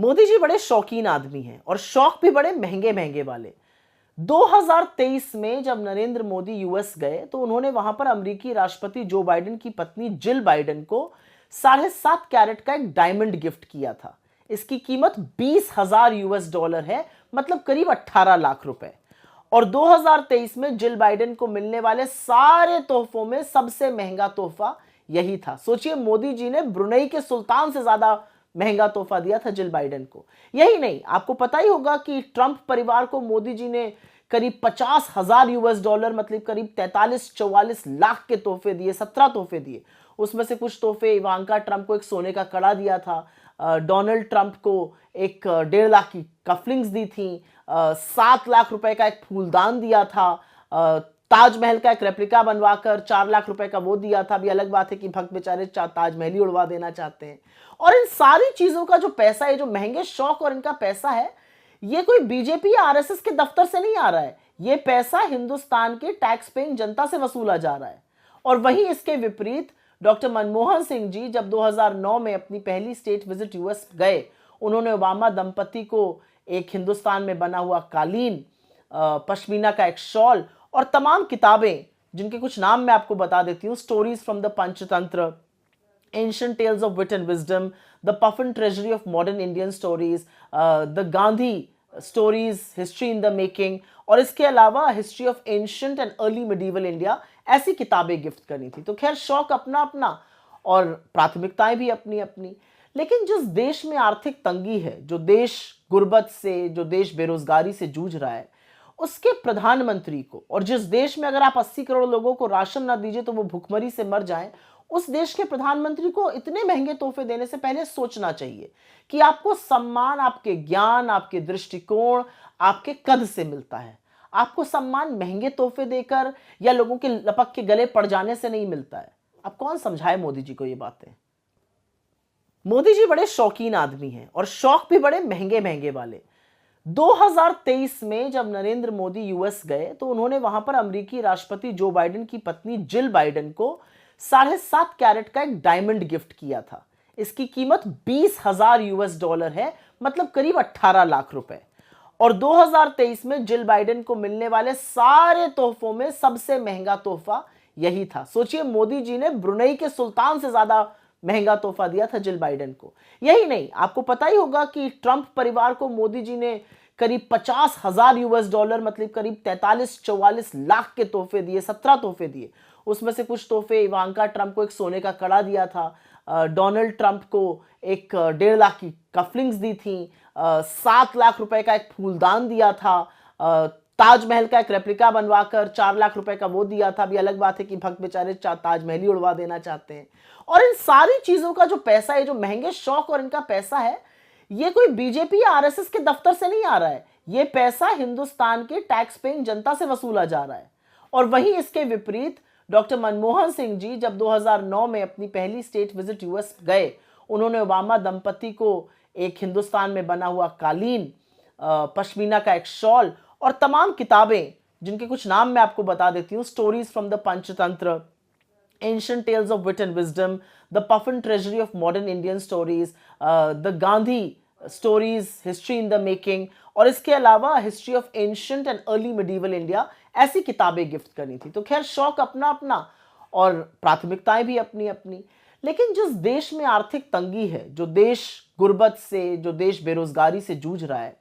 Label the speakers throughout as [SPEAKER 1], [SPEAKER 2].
[SPEAKER 1] मोदी जी बड़े शौकीन आदमी हैं और शौक भी बड़े महंगे महंगे वाले। 2023 में जब नरेंद्र मोदी यूएस गए तो उन्होंने वहां पर अमेरिकी राष्ट्रपति जो बाइडेन की पत्नी जिल बाइडेन को 7.5 कैरेट का एक डायमंड गिफ्ट किया था। इसकी कीमत $20,000 है, मतलब करीब 18 लाख रुपए। और 2023 में जिल बाइडेन को मिलने वाले सारे तोहफों में सबसे महंगा तोहफा यही था। सोचिए, मोदी जी ने ब्रुनेई के सुल्तान से ज्यादा महंगा तोहफा दिया था जिल बाइडेन को। यही नहीं, आपको पता ही होगा कि ट्रंप परिवार को मोदी जी ने करीब $50,000 मतलब करीब 43-44 लाख के तोहफे दिए, 17 तोहफे दिए। उसमें से कुछ तोहफे इवांका ट्रंप को एक सोने का कड़ा दिया था, डोनाल्ड ट्रंप को एक 1.5 लाख की कफलिंग्स दी थी, 7 लाख रुपए का एक फूलदान दिया था, ताजमहल का एक रेप्लिका बनवाकर 4 लाख रुपए का वो दिया था। अभी अलग बात है कि भक्त बेचारे ताजमहल ही उड़वा देना चाहते हैं। और इन सारी चीजों का जो पैसा है, जो महंगे शौक और इनका पैसा है, ये कोई बीजेपी या आरएसएस के दफ्तर से नहीं आ रहा है। ये पैसा हिंदुस्तान के टैक्स पेइंग जनता से वसूला जा रहा है। और वहीं इसके विपरीत डॉक्टर मनमोहन सिंह जी जब 2009 में अपनी पहली स्टेट विजिट यूएस गए, उन्होंने ओबामा दंपति को एक हिंदुस्तान में बना हुआ कालीन, पश्मीना का एक शॉल और तमाम किताबें, जिनके कुछ नाम मैं आपको बता देती हूँ: stories from the Panchatantra, ancient tales of wit and wisdom, the Puffin treasury of modern Indian stories, the Gandhi stories, history in the making, और इसके अलावा history of ancient and early medieval India, ऐसी किताबें गिफ्ट करनी थी। तो खैर, शौक अपना अपना और प्राथमिकताएं भी अपनी अपनी। लेकिन जिस देश में आर्थिक तंगी है, जो देश गुर्बत से, जो देश बेरोजगारी से जूझ रहा है, उसके प्रधानमंत्री को, और जिस देश में अगर आप 80 करोड़ लोगों को राशन ना दीजिए तो वो भुखमरी से मर जाएं, उस देश के प्रधानमंत्री को इतने महंगे तोहफे देने से पहले सोचना चाहिए कि आपको सम्मान आपके ज्ञान, आपके दृष्टिकोण, आपके कद से मिलता है। आपको सम्मान महंगे तोहफे देकर या लोगों के लपक के गले पड़ जाने से नहीं मिलता है। अब कौन समझाए मोदी जी को ये बातें। मोदी जी बड़े शौकीन आदमी हैं और शौक भी बड़े महंगे महंगे वाले। 2023 में जब नरेंद्र मोदी यूएस गए तो उन्होंने वहां पर अमेरिकी राष्ट्रपति जो बाइडेन की पत्नी जिल बाइडेन को 7.5 कैरेट का एक डायमंड गिफ्ट किया था। इसकी कीमत $20,000 है, मतलब करीब 18 लाख रुपए। और 2023 में जिल बाइडेन को मिलने वाले सारे तोहफों में सबसे महंगा तोहफा यही था। सोचिए, मोदी जी ने ब्रुनेई के सुल्तान से ज्यादा महंगा तोहफा दिया था जिल बाइडेन को। यही नहीं, आपको पता ही होगा कि ट्रंप परिवार को मोदी जी ने करीब $50,000 मतलब करीब 43-44 लाख के तोहफे दिए, 17 तोहफे दिए। उसमें से कुछ तोहफे इवांका ट्रंप को एक सोने का कड़ा दिया था, डोनाल्ड ट्रंप को एक 1.5 लाख की कफलिंग्स दी थी, 7 लाख रुपए का एक फूलदान दिया था, ताजमहल का एक रेप्लिका बनवाकर 4 लाख रुपए का वो दिया था। अभी अलग बात है कि भक्त बेचारे ताजमहल ही उड़वा देना चाहते हैं। और इन सारी चीजों का जो पैसा है, जो महंगे शौक और इनका पैसा है, ये कोई बीजेपी या आरएसएस के दफ्तर से नहीं आ रहा है। ये पैसा हिंदुस्तान के टैक्स पेइंग जनता से वसूला जा रहा है। और वहीं इसके विपरीत डॉक्टर मनमोहन सिंह जी जब 2009 में अपनी पहली स्टेट विजिट यूएस गए, उन्होंने ओबामा दंपति को एक हिंदुस्तान में बना हुआ कालीन, पश्मीना का एक शॉल और तमाम किताबें, जिनके कुछ नाम मैं आपको बता देती हूँ: stories from the Panchatantra, ancient tales of wit and wisdom, the Puffin treasury of modern Indian stories, the Gandhi stories, history in the making, और इसके अलावा history of ancient and early medieval India, ऐसी किताबें गिफ्ट करनी थी। तो खैर, शौक अपना अपना और प्राथमिकताएं भी अपनी अपनी। लेकिन जिस देश में आर्थिक तंगी है, जो देश गुर्बत से, जो देश बेरोजगारी से जूझ रहा है,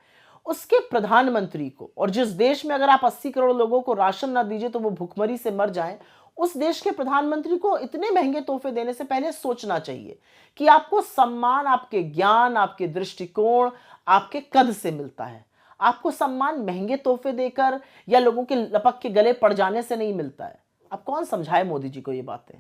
[SPEAKER 1] उसके प्रधानमंत्री को, और जिस देश में अगर आप 80 करोड़ लोगों को राशन ना दीजिए तो वो भुखमरी से मर जाएं, उस देश के प्रधानमंत्री को इतने महंगे तोहफे देने से पहले सोचना चाहिए कि आपको सम्मान आपके ज्ञान, आपके दृष्टिकोण, आपके कद से मिलता है। आपको सम्मान महंगे तोहफे देकर या लोगों के लपक के गले पड़ जाने से नहीं मिलता है। अब कौन समझाए मोदी जी को ये बातें।